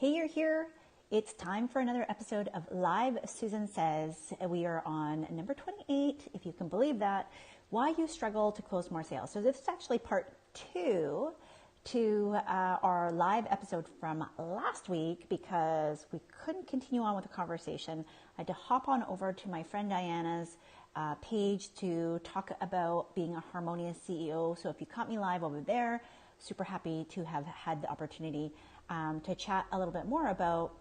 Hey, you're here. It's time for another episode of Live Susan Says. We are on number 28, if you can believe that, why you struggle to close more sales. So this is actually part 2 to our live episode from last week because we couldn't continue on with the conversation. I had to hop on over to my friend Diana's page to talk about being a harmonious CEO. So if you caught me live over there, super happy to have had the opportunity to chat a little bit more about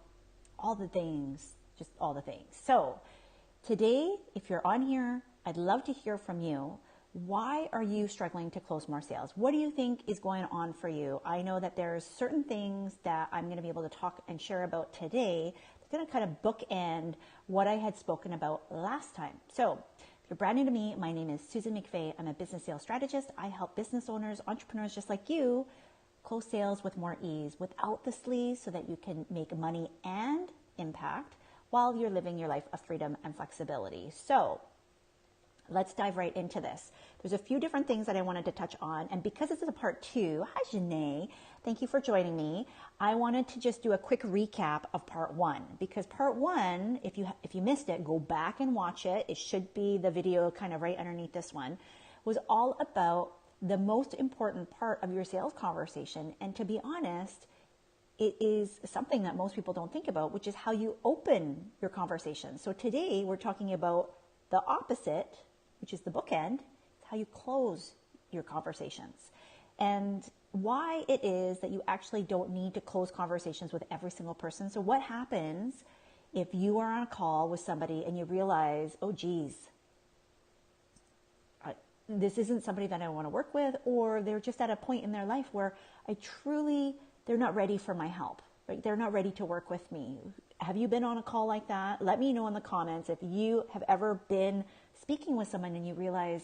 all the things, just all the things. So today, if you're on here, I'd love to hear from you. Why are you struggling to close more sales? What do you think is going on for you? I know that there's certain things that I'm going to be able to talk and share about today. It's going to kind of bookend what I had spoken about last time. So if you're brand new to me, my name is Susan McVey. I'm a business sales strategist. I help business owners, entrepreneurs just like you, close sales with more ease, without the sleaze, so that you can make money and impact while you're living your life of freedom and flexibility. So let's dive right into this. There's a few different things that I wanted to touch on. And because this is a part 2, hi Janae, thank you for joining me. I wanted to just do a quick recap of part 1, because part 1, if you missed it, go back and watch it. It should be the video kind of right underneath this one, was all about the most important part of your sales conversation. And to be honest, it is something that most people don't think about, which is how you open your conversation. So today we're talking about the opposite, which is the bookend, how you close your conversations, and why it is that you actually don't need to close conversations with every single person. So what happens if you are on a call with somebody and you realize, oh geez, this isn't somebody that I want to work with, or they're just at a point in their life where they're not ready for my help, right? They're not ready to work with me. Have you been on a call like that? Let me know in the comments if you have ever been speaking with someone and you realize,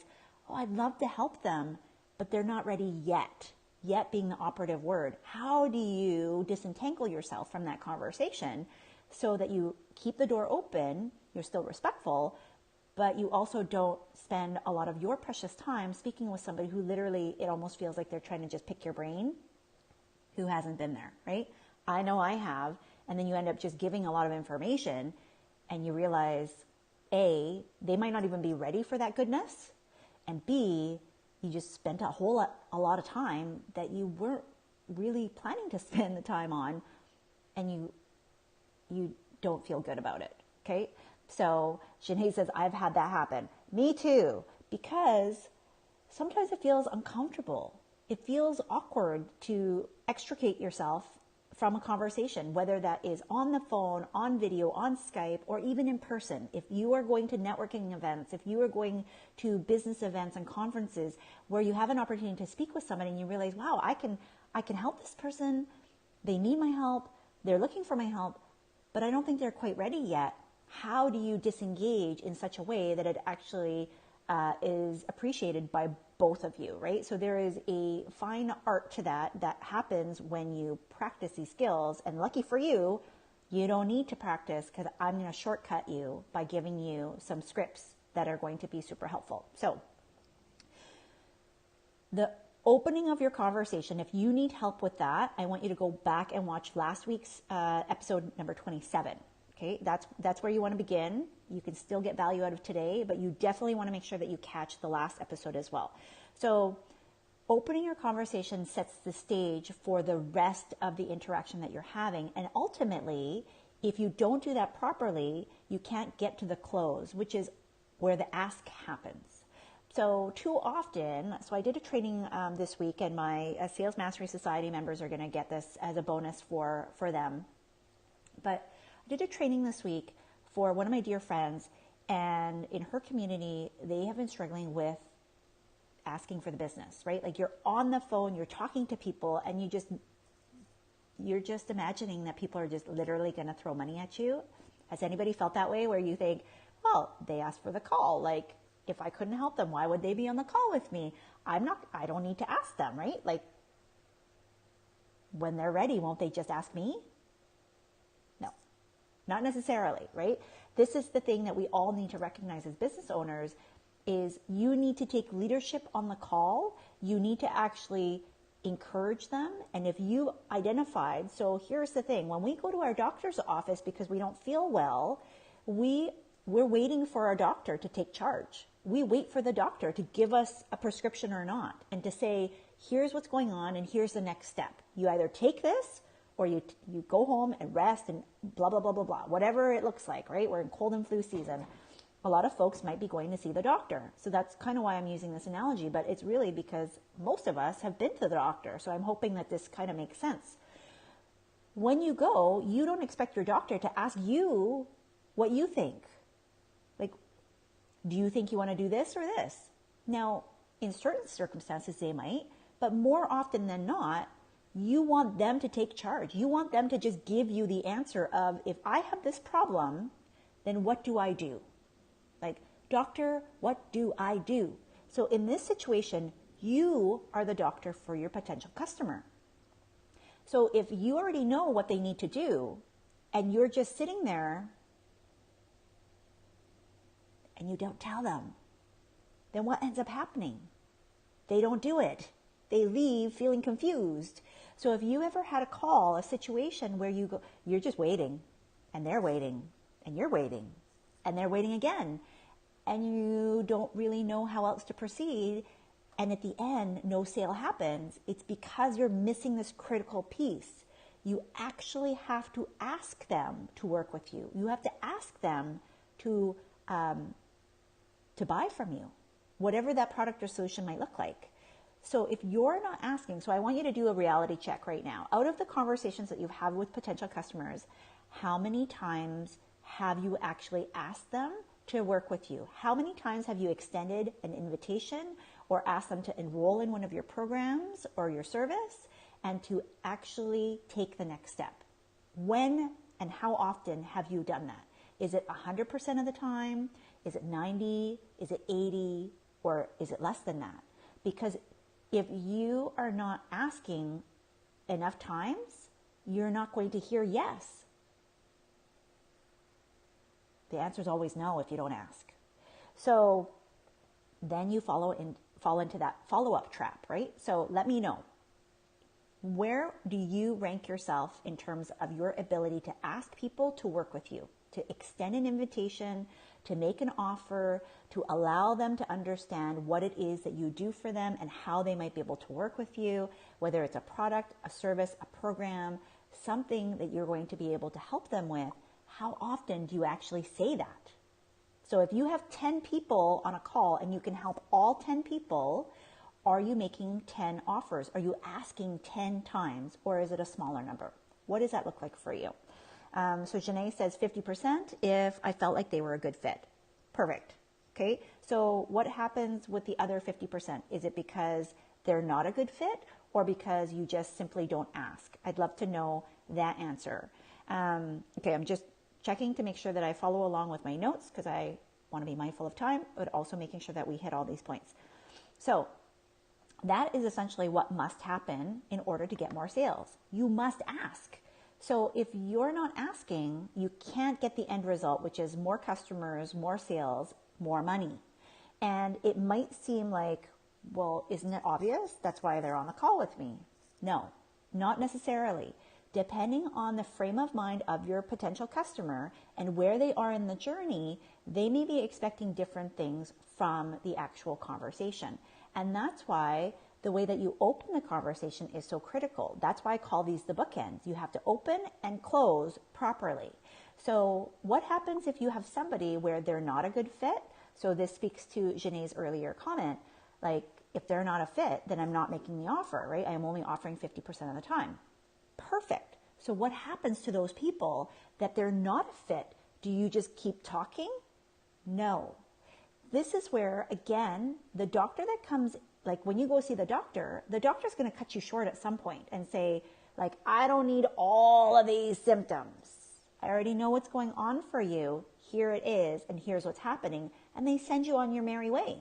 oh, I'd love to help them, but they're not ready yet. Yet being the operative word. How do you disentangle yourself from that conversation so that you keep the door open, you're still respectful, but you also don't spend a lot of your precious time speaking with somebody who literally, it almost feels like they're trying to just pick your brain, who hasn't been there, right? I know I have. And then you end up just giving a lot of information and you realize, A, they might not even be ready for that goodness. And B, you just spent a lot of time that you weren't really planning to spend the time on, and you don't feel good about it, okay? So Janae says, I've had that happen. Me too, because sometimes it feels uncomfortable. It feels awkward to extricate yourself from a conversation, whether that is on the phone, on video, on Skype, or even in person. If you are going to networking events, if you are going to business events and conferences where you have an opportunity to speak with somebody and you realize, wow, I can help this person. They need my help. They're looking for my help, but I don't think they're quite ready yet. How do you disengage in such a way that it actually is appreciated by both of you, right? So there is a fine art to that happens when you practice these skills. And lucky for you, you don't need to practice, because I'm going to shortcut you by giving you some scripts that are going to be super helpful. So the opening of your conversation, if you need help with that, I want you to go back and watch last week's episode number 27. Okay, that's where you want to begin. You can still get value out of today, but you definitely want to make sure that you catch the last episode as well. So opening your conversation sets the stage for the rest of the interaction that you're having. And ultimately, if you don't do that properly, you can't get to the close, which is where the ask happens. So too often, so I did a training this week, and my Sales Mastery Society members are going to get this as a bonus for them. But I did a training this week for one of my dear friends, and in her community, they have been struggling with asking for the business, right? Like you're on the phone, you're talking to people, and you're just imagining that people are just literally going to throw money at you. Has anybody felt that way, where you think, well, they asked for the call. Like, if I couldn't help them, why would they be on the call with me? I don't need to ask them, right? Like, when they're ready, won't they just ask me? No. Not necessarily, right? This is the thing that we all need to recognize as business owners, is you need to take leadership on the call. You need to actually encourage them. And if you identified, so here's the thing, when we go to our doctor's office because we don't feel well, we're waiting for our doctor to take charge. We wait for the doctor to give us a prescription or not, and to say, here's what's going on and here's the next step. You either take this or you go home and rest and blah, blah, blah, blah, blah, whatever it looks like, right? We're in cold and flu season. A lot of folks might be going to see the doctor. So that's kind of why I'm using this analogy, but it's really because most of us have been to the doctor. So I'm hoping that this kind of makes sense. When you go, you don't expect your doctor to ask you what you think. Like, do you think you want to do this or this? Now, in certain circumstances, they might, but more often than not, you want them to take charge. You want them to just give you the answer of, if I have this problem, then what do I do? Like, doctor, what do I do? So in this situation, you are the doctor for your potential customer. So if you already know what they need to do and you're just sitting there and you don't tell them, then what ends up happening? They don't do it. They leave feeling confused. So if you ever had a situation where you're just waiting and they're waiting and you're waiting and they're waiting again, and you don't really know how else to proceed, and at the end, no sale happens, it's because you're missing this critical piece. You actually have to ask them to work with you. You have to ask them to buy from you, whatever that product or solution might look like. So if you're not asking, so I want you to do a reality check right now. Out of the conversations that you've had with potential customers, how many times have you actually asked them to work with you? How many times have you extended an invitation or asked them to enroll in one of your programs or your service and to actually take the next step? When and how often have you done that? Is it 100% of the time? Is it 90? Is it 80? Or is it less than that? Because if you are not asking enough times, you're not going to hear yes. The answer is always no if you don't ask. So then you fall into that follow-up trap, right? So let me know. Where do you rank yourself in terms of your ability to ask people to work with you, to extend an invitation, to make an offer, to allow them to understand what it is that you do for them and how they might be able to work with you, whether it's a product, a service, a program, something that you're going to be able to help them with? How often do you actually say that? So if you have 10 people on a call and you can help all 10 people, are you making 10 offers? Are you asking 10 times, or is it a smaller number? What does that look like for you? So Janae says 50% if I felt like they were a good fit. Perfect. Okay. So what happens with the other 50%? Is it because they're not a good fit or because you just simply don't ask? I'd love to know that answer. Okay. I'm just checking to make sure that I follow along with my notes because I want to be mindful of time, but also making sure that we hit all these points. So that is essentially what must happen in order to get more sales. You must ask. So if you're not asking, you can't get the end result, which is more customers, more sales, more money. And it might seem like, well, isn't it obvious? That's why they're on the call with me. No, not necessarily. Depending on the frame of mind of your potential customer and where they are in the journey, they may be expecting different things from the actual conversation. And that's why the way that you open the conversation is so critical. That's why I call these the bookends. You have to open and close properly. So what happens if you have somebody where they're not a good fit? So this speaks to Janae's earlier comment, like if they're not a fit, then I'm not making the offer, right? I am only offering 50% of the time. Perfect. So what happens to those people that they're not a fit? Do you just keep talking? No. This is where, again, the doctor that comes, like when you go see the doctor's going to cut you short at some point and say, like, I don't need all of these symptoms. I already know what's going on for you. Here it is, and here's what's happening. And they send you on your merry way.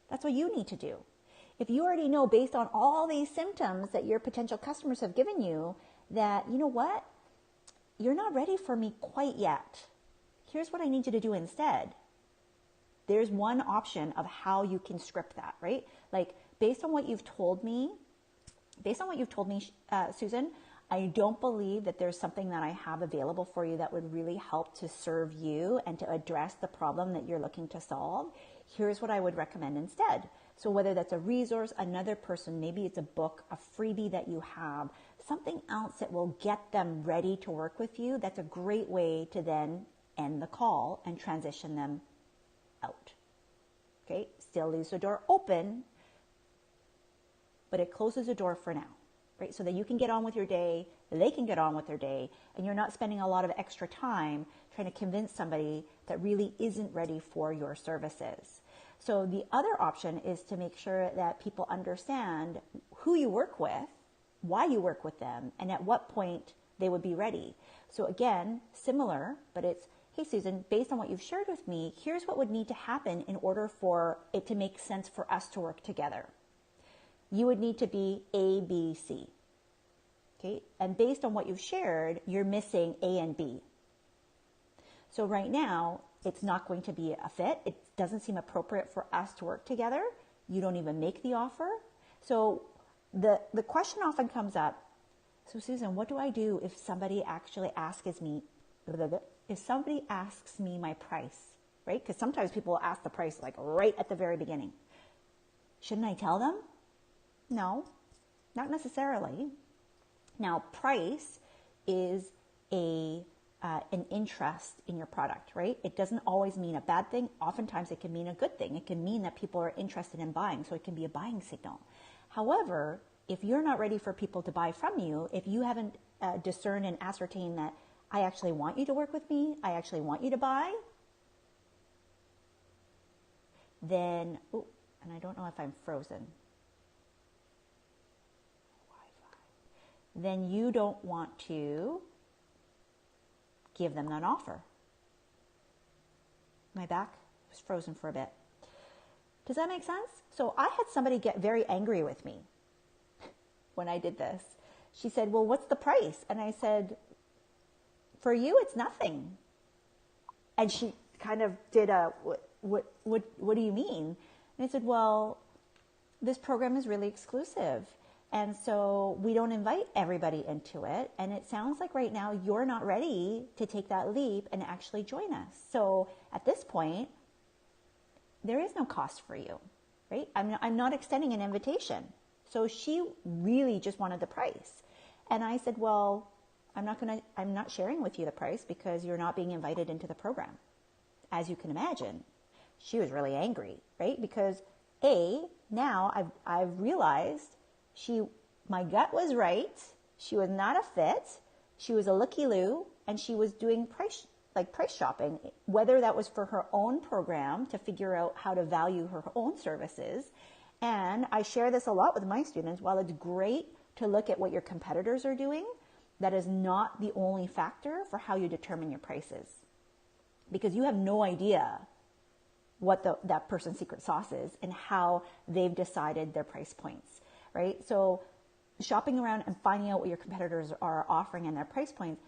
That's what you need to do. If you already know based on all these symptoms that your potential customers have given you that, you know what, you're not ready for me quite yet. Here's what I need you to do instead. There's one option of how you can script that, right? Like based on what you've told me, Susan, I don't believe that there's something that I have available for you that would really help to serve you and to address the problem that you're looking to solve. Here's what I would recommend instead. So whether that's a resource, another person, maybe it's a book, a freebie that you have, something else that will get them ready to work with you, that's a great way to then end the call and transition them out. Okay, still leaves the door open, but it closes the door for now, right? So that you can get on with your day, they can get on with their day, and you're not spending a lot of extra time trying to convince somebody that really isn't ready for your services. So the other option is to make sure that people understand who you work with, why you work with them, and at what point they would be ready. So again, similar, but it's, hey Susan, based on what you've shared with me, here's what would need to happen in order for it to make sense for us to work together. You would need to be A, B, C. Okay? And based on what you've shared, you're missing A and B. So right now, it's not going to be a fit. It doesn't seem appropriate for us to work together. You don't even make the offer. So the question often comes up, so Susan, what do I do if somebody actually asks me my price, right? Because sometimes people will ask the price like right at the very beginning. Shouldn't I tell them? No, not necessarily. Now, price is an interest in your product, right? It doesn't always mean a bad thing. Oftentimes it can mean a good thing. It can mean that people are interested in buying, so it can be a buying signal. However, if you're not ready for people to buy from you, if you haven't discerned and ascertained that I actually want you to work with me, I actually want you to buy, then, and I don't know if I'm frozen. Then you don't want to give them that offer. My back was frozen for a bit. Does that make sense? So I had somebody get very angry with me when I did this. She said, well, what's the price? And I said, for you, it's nothing. And she kind of did a, what do you mean? And I said, well, this program is really exclusive. And so we don't invite everybody into it. And it sounds like right now you're not ready to take that leap and actually join us. So at this point, there is no cost for you, right? I'm not extending an invitation. So she really just wanted the price. And I said, well, I'm not sharing with you the price because you're not being invited into the program. As you can imagine, she was really angry, right? Because now I've realized my gut was right. She was not a fit. She was a looky-loo, and she was doing price shopping, whether that was for her own program to figure out how to value her own services. And I share this a lot with my students. While it's great to look at what your competitors are doing, that is not the only factor for how you determine your prices, because you have no idea what that person's secret sauce is and how they've decided their price points. Right? So shopping around and finding out what your competitors are offering and their price points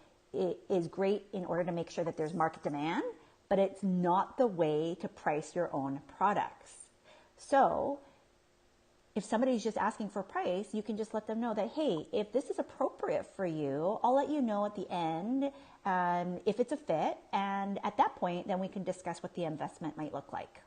is great in order to make sure that there's market demand, but it's not the way to price your own products. So if somebody's just asking for a price, you can just let them know that, hey, if this is appropriate for you, I'll let you know at the end if it's a fit. And at that point, then we can discuss what the investment might look like.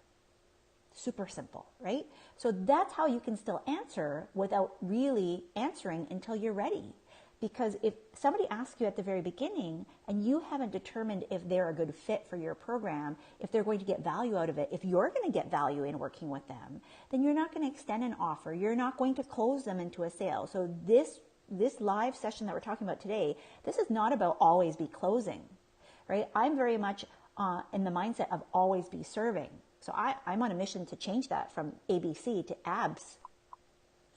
Super simple, right? So that's how you can still answer without really answering until you're ready. Because if somebody asks you at the very beginning and you haven't determined if they're a good fit for your program, if they're going to get value out of it, if you're going to get value in working with them, then you're not going to extend an offer. You're not going to close them into a sale. So this live session that we're talking about today, this is not about always be closing, right? I'm very much in the mindset of always be serving. So I'm on a mission to change that from ABC to ABS.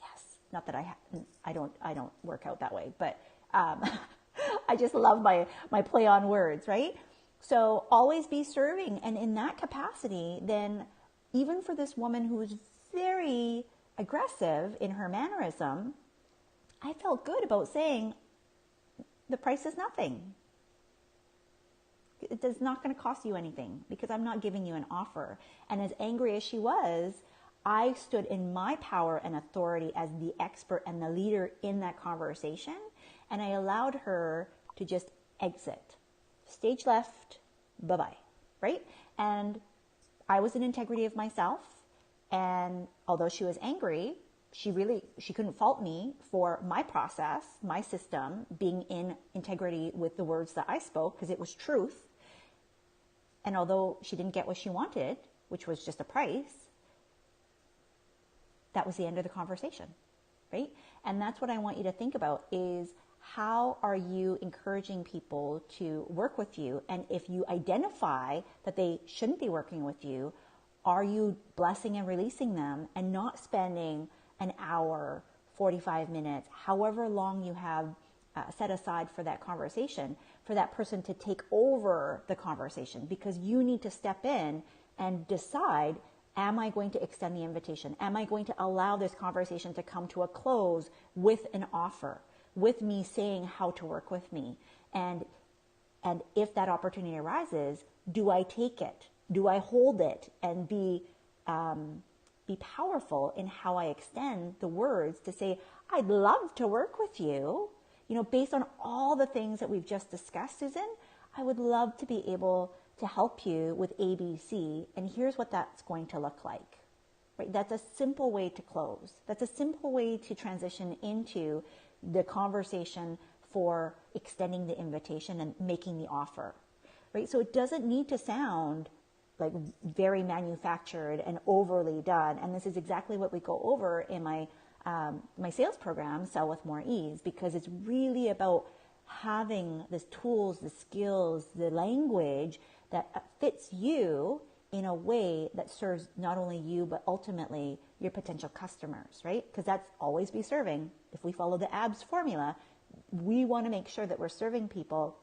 Yes, not that I don't work out that way, but I just love my play on words, right? So always be serving, and in that capacity, then even for this woman who's very aggressive in her mannerism, I felt good about saying the price is nothing. It's not going to cost you anything because I'm not giving you an offer. And as angry as she was, I stood in my power and authority as the expert and the leader in that conversation, and I allowed her to just exit. Stage left, bye-bye, right? And I was in integrity of myself, and although she was angry, she couldn't fault me for my process, my system, being in integrity with the words that I spoke, because it was truth. And although she didn't get what she wanted, which was just a price, that was the end of the conversation, right? And that's what I want you to think about is, how are you encouraging people to work with you? And if you identify that they shouldn't be working with you, are you blessing and releasing them and not spending an hour, 45 minutes, however long you have set aside for that conversation, for that person to take over the conversation? Because you need to step in and decide, am I going to extend the invitation? Am I going to allow this conversation to come to a close with an offer, with me saying how to work with me? And if that opportunity arises, do I take it? Do I hold it and be powerful in how I extend the words to say, I'd love to work with you. You know, based on all the things that we've just discussed, Susan, I would love to be able to help you with ABC, and here's what that's going to look like. Right? That's a simple way to close. That's a simple way to transition into the conversation for extending the invitation and making the offer. Right? So it doesn't need to sound like very manufactured and overly done. And this is exactly what we go over in my sales program, Sell with More Ease, because it's really about having the tools, the skills, the language that fits you in a way that serves not only you, but ultimately your potential customers, right? Because that's always be serving. If we follow the ABS formula, we want to make sure that we're serving people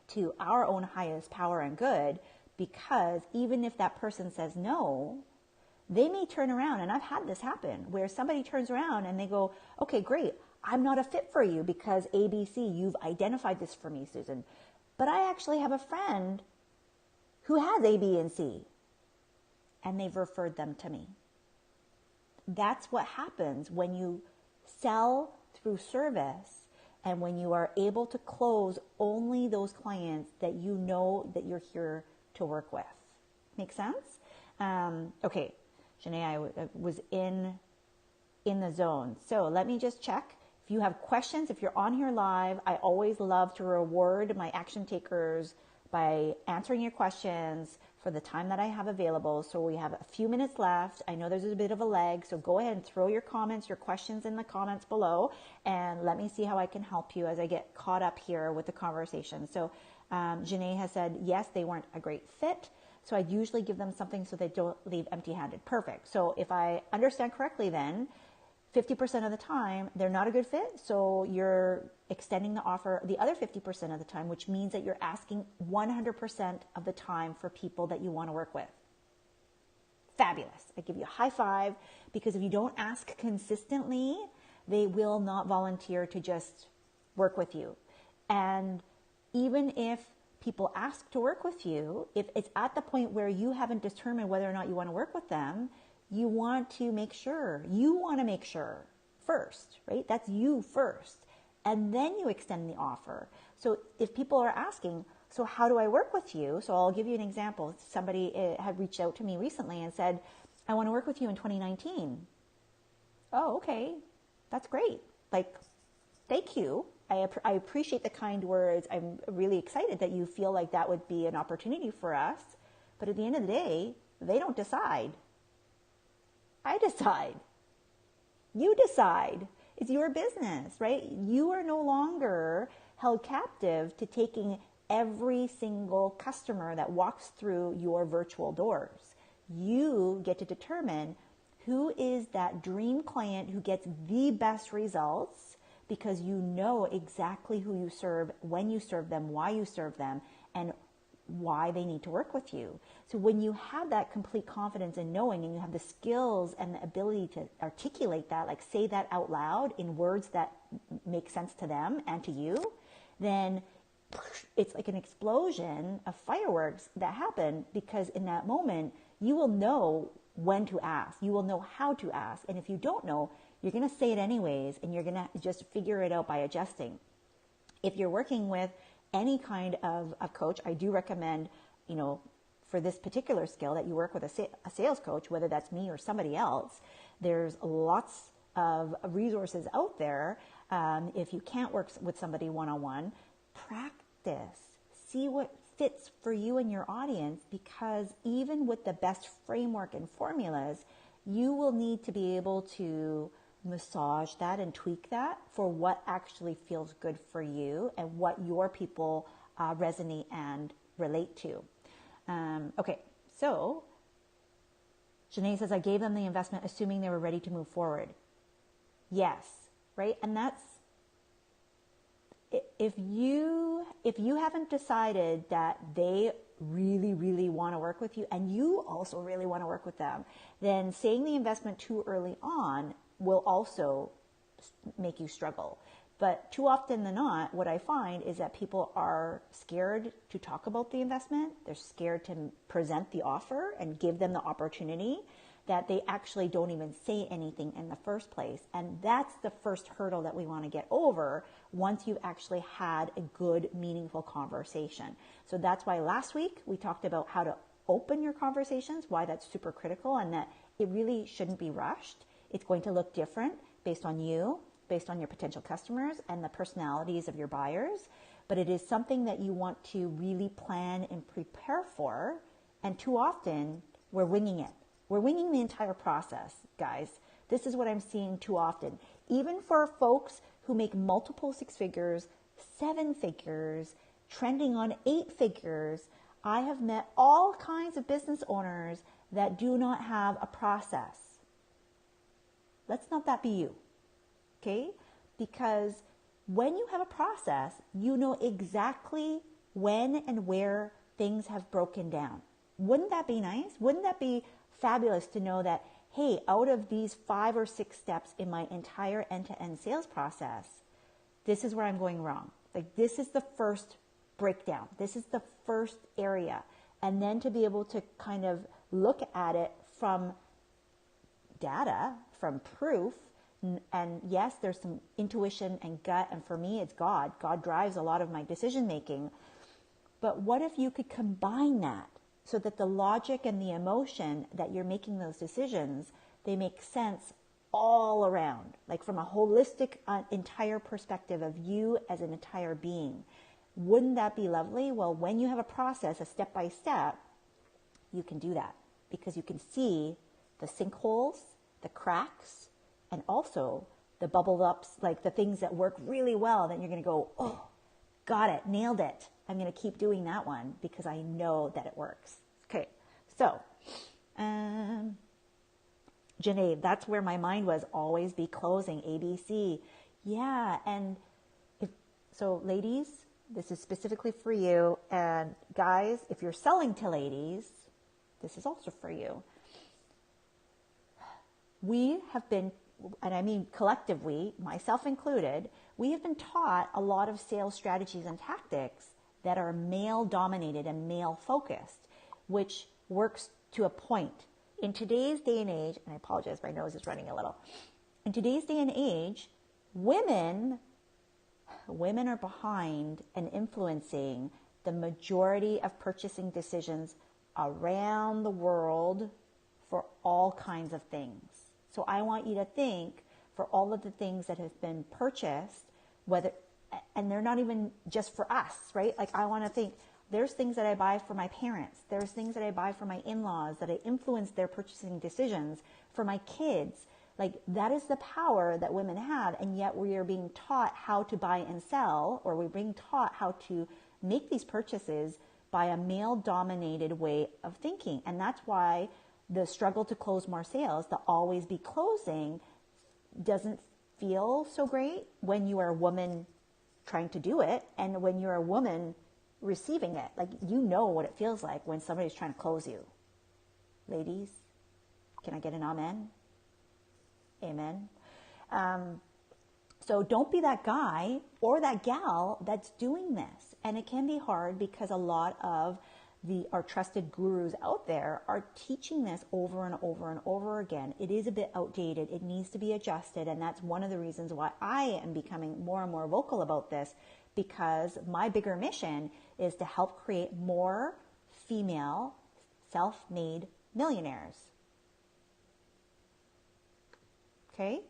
to our own highest power and good, because even if that person says no, they may turn around, and I've had this happen, where somebody turns around and they go, okay, great, I'm not a fit for you because ABC, you've identified this for me, Susan. But I actually have a friend who has A, B, and C, and they've referred them to me. That's what happens when you sell through service and when you are able to close only those clients that you know that you're here to work with. Make sense? Okay, Janae, I was in the zone. So let me just check. If you have questions, if you're on here live, I always love to reward my action takers by answering your questions for the time that I have available. So we have a few minutes left. I know there's a bit of a lag, so go ahead and throw your comments, your questions in the comments below, and let me see how I can help you as I get caught up here with the conversation. So Janae has said, yes, they weren't a great fit. So I usually give them something so they don't leave empty-handed. Perfect. So if I understand correctly then, 50% of the time, they're not a good fit. So you're extending the offer the other 50% of the time, which means that you're asking 100% of the time for people that you want to work with. Fabulous. I give you a high five, because if you don't ask consistently, they will not volunteer to just work with you. And even if people ask to work with you, if it's at the point where you haven't determined whether or not you want to work with them, you want to make sure first, right? That's you first. And then you extend the offer. So if people are asking, so how do I work with you? So I'll give you an example. Somebody had reached out to me recently and said, I want to work with you in 2019. Oh, okay. That's great. Like, thank you. I appreciate the kind words. I'm really excited that you feel like that would be an opportunity for us. But at the end of the day, they don't decide. I decide. You decide. It's your business, right? You are no longer held captive to taking every single customer that walks through your virtual doors. You get to determine who is that dream client who gets the best results, because you know exactly who you serve, when you serve them, why you serve them, and why they need to work with you. So when you have that complete confidence in knowing, and you have the skills and the ability to articulate that, like say that out loud in words that make sense to them and to you, then it's like an explosion of fireworks that happen, because in that moment you will know when to ask. You will know how to ask. And if you don't know, you're going to say it anyways, and you're going to just figure it out by adjusting. If you're working with any kind of coach, I do recommend, for this particular skill that you work with a sales coach, whether that's me or somebody else. There's lots of resources out there. If you can't work with somebody one-on-one, practice. See what fits for you and your audience, because even with the best framework and formulas, you will need to be able to massage that and tweak that for what actually feels good for you and what your people resonate and relate to. Okay, so Janae says, I gave them the investment assuming they were ready to move forward. Yes, right? And that's, if you haven't decided that they really, really want to work with you and you also really want to work with them, then saying the investment too early on will also make you struggle. But too often than not, what I find is that people are scared to talk about the investment. They're scared to present the offer and give them the opportunity, that they actually don't even say anything in the first place. And that's the first hurdle that we want to get over once you've actually had a good, meaningful conversation. So that's why last week we talked about how to open your conversations, why that's super critical, and that it really shouldn't be rushed. It's going to look different based on you, based on your potential customers and the personalities of your buyers. But it is something that you want to really plan and prepare for. And too often we're winging it. We're winging the entire process, guys. This is what I'm seeing too often. Even for folks who make multiple 6 figures, 7 figures, trending on 8 figures, I have met all kinds of business owners that do not have a process. Let's not that be you, okay? Because when you have a process, you know exactly when and where things have broken down. Wouldn't that be nice? Wouldn't that be fabulous to know that, hey, out of these 5 or 6 steps in my entire end-to-end sales process, this is where I'm going wrong. Like, this is the first breakdown. This is the first area. And then to be able to kind of look at it from data, from proof, and yes, there's some intuition and gut, and for me, it's God. God drives a lot of my decision making. But what if you could combine that so that the logic and the emotion that you're making those decisions, they make sense all around, like from a holistic, entire perspective of you as an entire being. Wouldn't that be lovely? Well, when you have a process, a step-by-step, you can do that because you can see the sinkholes, the cracks, and also the bubbled ups, like the things that work really well, then you're going to go, oh, got it, nailed it. I'm going to keep doing that one because I know that it works. Okay, so, Janae, that's where my mind was, always be closing, ABC. Yeah, and so ladies, this is specifically for you. And guys, if you're selling to ladies, this is also for you. We have been, and I mean collectively, myself included, we have been taught a lot of sales strategies and tactics that are male-dominated and male-focused, which works to a point. In today's day and age, and I apologize, my nose is running a little. In today's day and age, women are behind and influencing the majority of purchasing decisions around the world for all kinds of things. So I want you to think for all of the things that have been purchased, and they're not even just for us, right? Like I want to think there's things that I buy for my parents. There's things that I buy for my in-laws that I influence their purchasing decisions for my kids. Like that is the power that women have. And yet we are being taught how to buy and sell, or we're being taught how to make these purchases by a male-dominated way of thinking. And that's why the struggle to close more sales, the always be closing, doesn't feel so great when you are a woman trying to do it and when you're a woman receiving it. Like, you know what it feels like when somebody's trying to close you. Ladies, can I get an amen? Amen. So don't be that guy or that gal that's doing this. And it can be hard because a lot of our trusted gurus out there are teaching this over and over and over again. It is a bit outdated. It needs to be adjusted. And that's one of the reasons why I am becoming more and more vocal about this, because my bigger mission is to help create more female self-made millionaires. Okay?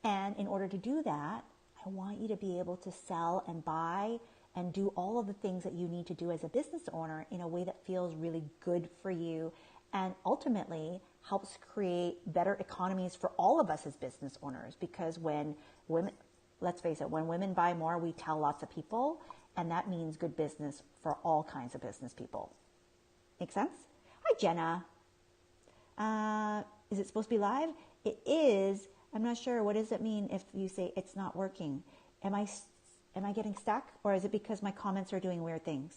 And in order to do that, I want you to be able to sell and buy and do all of the things that you need to do as a business owner in a way that feels really good for you and ultimately helps create better economies for all of us as business owners. Because when women, let's face it, when women buy more, we tell lots of people, and that means good business for all kinds of business people. Make sense? Hi, Jenna. Is it supposed to be live? It is. I'm not sure. What does it mean if you say it's not working? Am I getting stuck, or is it because my comments are doing weird things?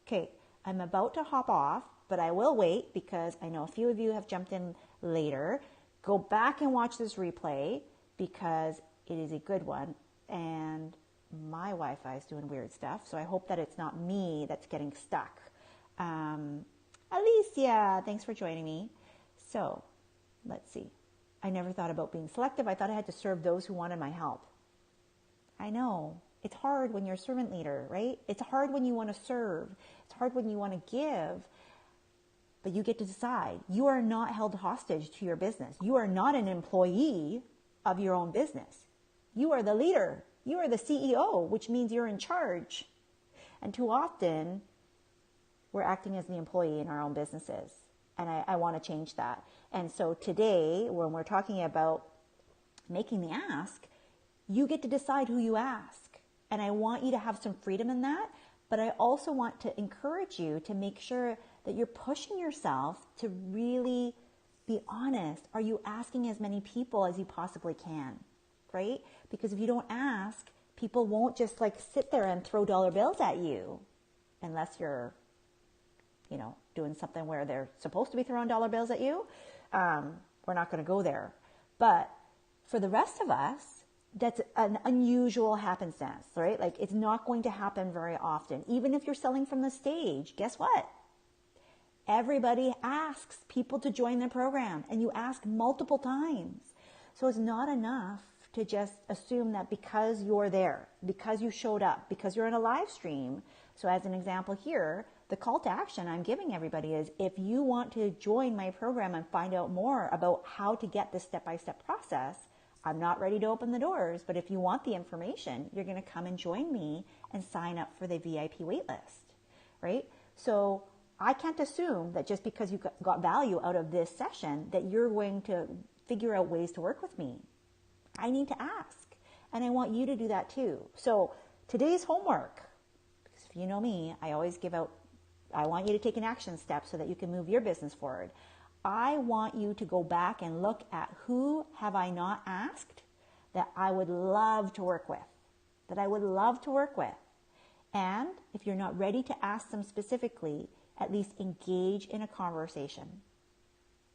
Okay, I'm about to hop off, but I will wait because I know a few of you have jumped in later. Go back and watch this replay because it is a good one, and my Wi-Fi is doing weird stuff, so I hope that it's not me that's getting stuck. Alicia, thanks for joining me. So, let's see. I never thought about being selective. I thought I had to serve those who wanted my help. I know. It's hard when you're a servant leader, right? It's hard when you want to serve. It's hard when you want to give. But you get to decide. You are not held hostage to your business. You are not an employee of your own business. You are the leader. You are the CEO, which means you're in charge. And too often, we're acting as the employee in our own businesses. And I want to change that. And so today, when we're talking about making the ask, you get to decide who you ask. And I want you to have some freedom in that. But I also want to encourage you to make sure that you're pushing yourself to really be honest. Are you asking as many people as you possibly can? Right? Because if you don't ask, people won't just like sit there and throw dollar bills at you. Unless you're, doing something where they're supposed to be throwing dollar bills at you. We're not going to go there. But for the rest of us, that's an unusual happenstance, right? Like it's not going to happen very often. Even if you're selling from the stage, guess what? Everybody asks people to join their program, and you ask multiple times. So it's not enough to just assume that because you're there, because you showed up, because you're in a live stream. So as an example here, the call to action I'm giving everybody is if you want to join my program and find out more about how to get this step-by-step process, I'm not ready to open the doors, but if you want the information, you're going to come and join me and sign up for the VIP waitlist, right? So I can't assume that just because you got value out of this session that you're going to figure out ways to work with me. I need to ask, and I want you to do that too. So today's homework, because if you know me, I want you to take an action step so that you can move your business forward. I want you to go back and look at who have I not asked that I would love to work with, And if you're not ready to ask them specifically, at least engage in a conversation.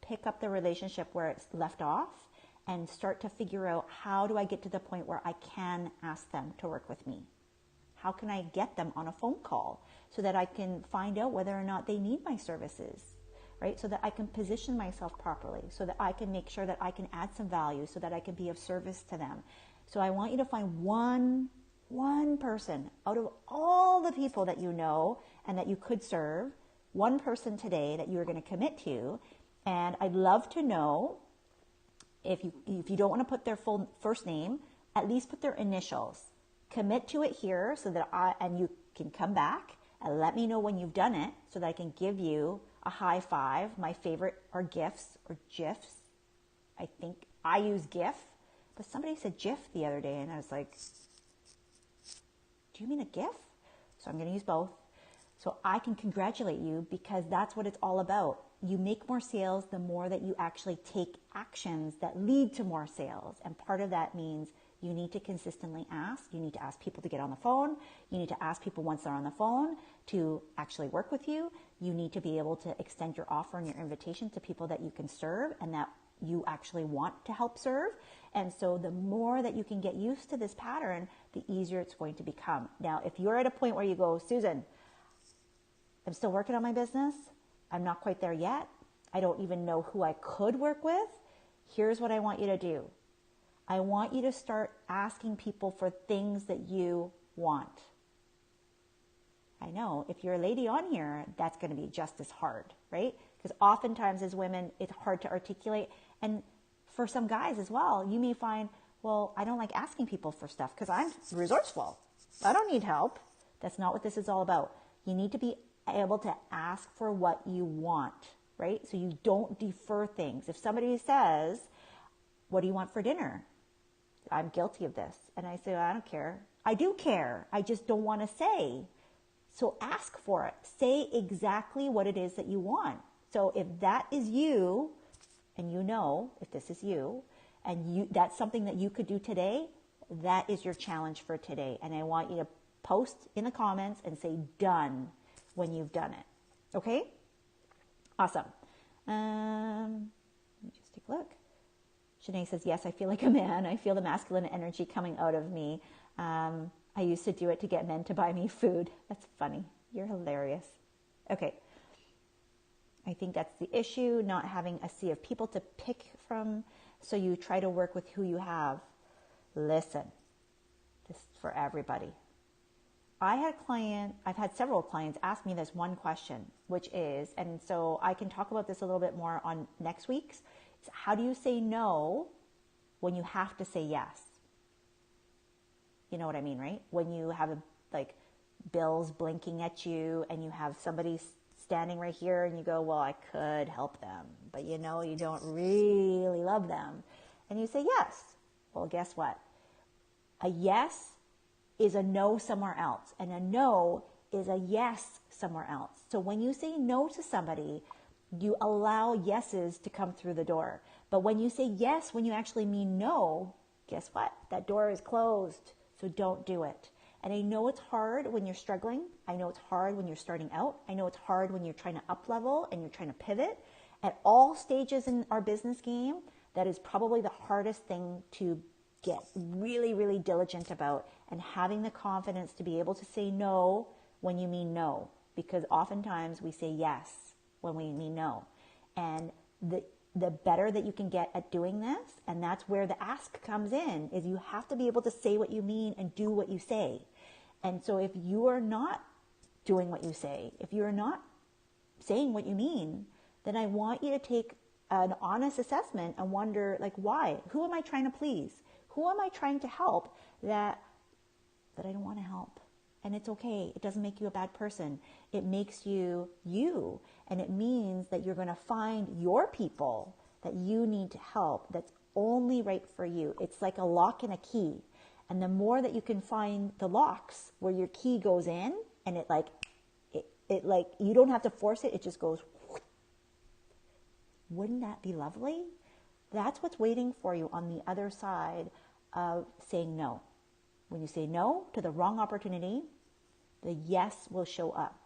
Pick up the relationship where it's left off and start to figure out, how do I get to the point where I can ask them to work with me? How can I get them on a phone call so that I can find out whether or not they need my services, right? So that I can position myself properly, so that I can make sure that I can add some value, so that I can be of service to them. So I want you to find one person out of all the people that you know and that you could serve, one person today that you're going to commit to. And I'd love to know, if you don't want to put their full first name, at least put their initials. Commit to it here so that you can come back and let me know when you've done it so that I can give you a high five. My favorite are GIFs or GIFs. I think I use GIF, but somebody said GIF the other day and I was like, do you mean a GIF? So I'm going to use both. So I can congratulate you because that's what it's all about. You make more sales the more that you actually take actions that lead to more sales. And part of that means you need to consistently ask. You need to ask people to get on the phone. You need to ask people once they're on the phone to actually work with you. You need to be able to extend your offer and your invitation to people that you can serve and that you actually want to help serve. And so the more that you can get used to this pattern, the easier it's going to become. Now, if you're at a point where you go, Susan, I'm still working on my business. I'm not quite there yet. I don't even know who I could work with. Here's what I want you to do. I want you to start asking people for things that you want. I know if you're a lady on here, that's going to be just as hard, right? Because oftentimes as women, it's hard to articulate. And for some guys as well, you may find, well, I don't like asking people for stuff because I'm resourceful. I don't need help. That's not what this is all about. You need to be able to ask for what you want, right? So you don't defer things. If somebody says, what do you want for dinner? I'm guilty of this. And I say, I don't care. I do care. I just don't want to say. So ask for it. Say exactly what it is that you want. So if that is you, and you know if this is you, and that's something that you could do today, that is your challenge for today. And I want you to post in the comments and say done when you've done it. Okay? Awesome. Let me just take a look. Shanae says, yes, I feel like a man. I feel the masculine energy coming out of me. I used to do it to get men to buy me food. That's funny. You're hilarious. Okay. I think that's the issue, not having a sea of people to pick from. So you try to work with who you have. Listen, this is for everybody. I've had several clients ask me this one question, which is, and so I can talk about this a little bit more on next week's, is how do you say no when you have to say yes? You know what I mean, right? When you have bills blinking at you and you have somebody standing right here and you go, well, I could help them, but you know, you don't really love them. And you say yes. Well, guess what? A yes is a no somewhere else, and a no is a yes somewhere else. So when you say no to somebody, you allow yeses to come through the door. But when you say yes, when you actually mean no, guess what? That door is closed. So don't do it. And I know it's hard when you're struggling. I know it's hard when you're starting out. I know it's hard when you're trying to up level and you're trying to pivot. At all stages in our business game, that is probably the hardest thing to get really, really diligent about, and having the confidence to be able to say no when you mean no, because oftentimes we say yes when we mean no. And the better that you can get at doing this, and that's where the ask comes in, is you have to be able to say what you mean and do what you say. And so if you are not doing what you say, if you're not saying what you mean, then I want you to take an honest assessment and wonder, why? Who am I trying to please? Who am I trying to help that I don't want to help? And it's okay. It doesn't make you a bad person. It makes you you. And it means that you're going to find your people that you need to help that's only right for you. It's like a lock and a key. And the more that you can find the locks where your key goes in, and it you don't have to force it, it just goes. Wouldn't that be lovely? That's what's waiting for you on the other side of saying no. When you say no to the wrong opportunity, the yes will show up.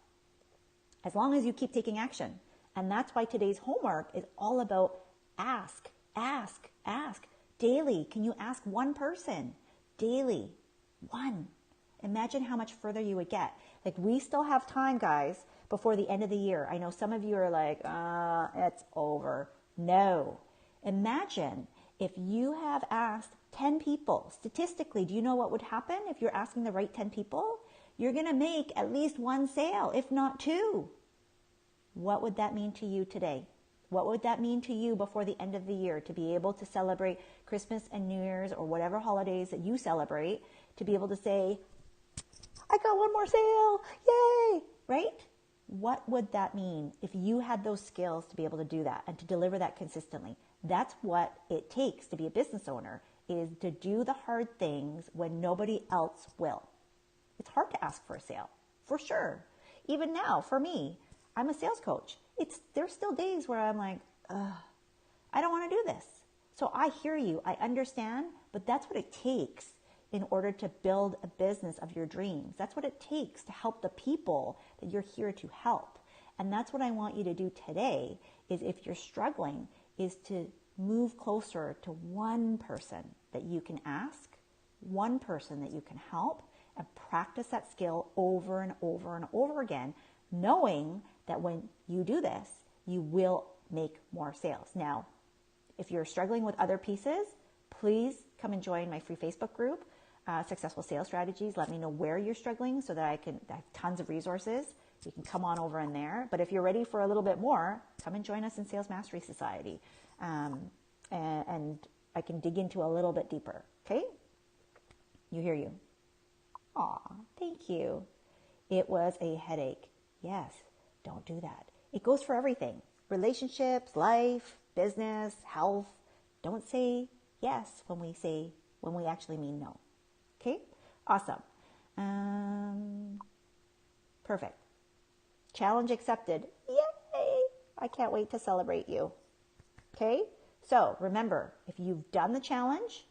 As long as you keep taking action. And that's why today's homework is all about ask, ask, ask. Daily, can you ask one person? Daily. One. Imagine how much further you would get. We still have time, guys, before the end of the year. I know some of you are like, it's over. No. Imagine if you have asked 10 people. Statistically, do you know what would happen if you're asking the right 10 people? You're going to make at least one sale, if not two. What would that mean to you today? What would that mean to you before the end of the year, to be able to celebrate Christmas and New Year's or whatever holidays that you celebrate, to be able to say, I got one more sale, yay, right? What would that mean if you had those skills to be able to do that and to deliver that consistently? That's what it takes to be a business owner, is to do the hard things when nobody else will. It's hard to ask for a sale, for sure. Even now, for me, I'm a sales coach. There's still days where I'm like, I don't want to do this. So I hear you, I understand, but that's what it takes in order to build a business of your dreams. That's what it takes to help the people that you're here to help. And that's what I want you to do today, is if you're struggling, is to move closer to one person that you can ask, one person that you can help, and practice that skill over and over and over again. knowing that when you do this, you will make more sales. Now, if you're struggling with other pieces, please come and join my free Facebook group, Successful Sales Strategies. Let me know where you're struggling so that I have tons of resources. You can come on over in there. But if you're ready for a little bit more, come and join us in Sales Mastery Society. And I can dig into a little bit deeper. Okay? You hear you. Aw, thank you. It was a headache. Yes, don't do that. It goes for everything. Relationships, life, business, health. Don't say yes when we actually mean no. Okay? Awesome. Perfect. Challenge accepted. Yay! I can't wait to celebrate you. Okay? So remember, if you've done the challenge,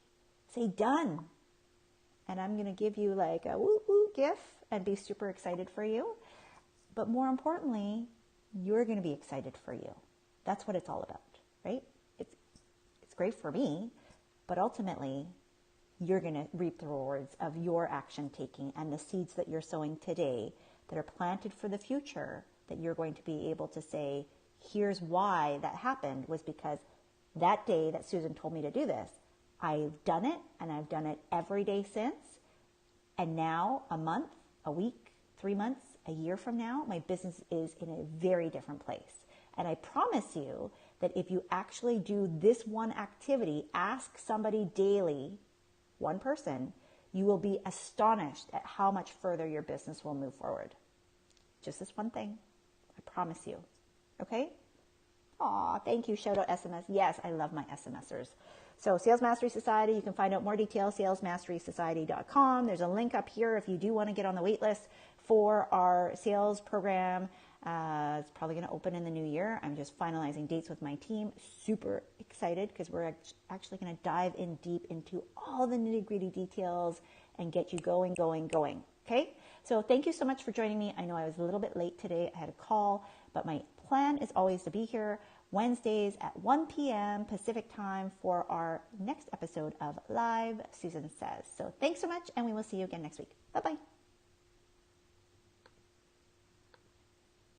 say done. And I'm going to give you like a woo-woo gif and be super excited for you. But more importantly, you're going to be excited for you. That's what it's all about, right? It's great for me, but ultimately, you're going to reap the rewards of your action taking and the seeds that you're sowing today that are planted for the future, that you're going to be able to say, here's why that happened, was because that day that Susan told me to do this, I've done it, and I've done it every day since. And now, a month, a week, 3 months, a year from now, my business is in a very different place. And I promise you that if you actually do this one activity, ask somebody daily, one person, you will be astonished at how much further your business will move forward. Just this one thing. I promise you. Okay? Aw, thank you. Shout out SMS. Yes, I love my SMSers. So Sales Mastery Society, you can find out more details, salesmasterysociety.com. There's a link up here if you do want to get on the wait list for our sales program. It's probably going to open in the new year. I'm just finalizing dates with my team. Super excited because we're actually going to dive in deep into all the nitty-gritty details and get you going. Okay? So thank you so much for joining me. I know I was a little bit late today. I had a call, but my plan is always to be here Wednesdays at 1 p.m. Pacific time for our next episode of Live Susan Says. So thanks so much, and we will see you again next week. Bye-bye.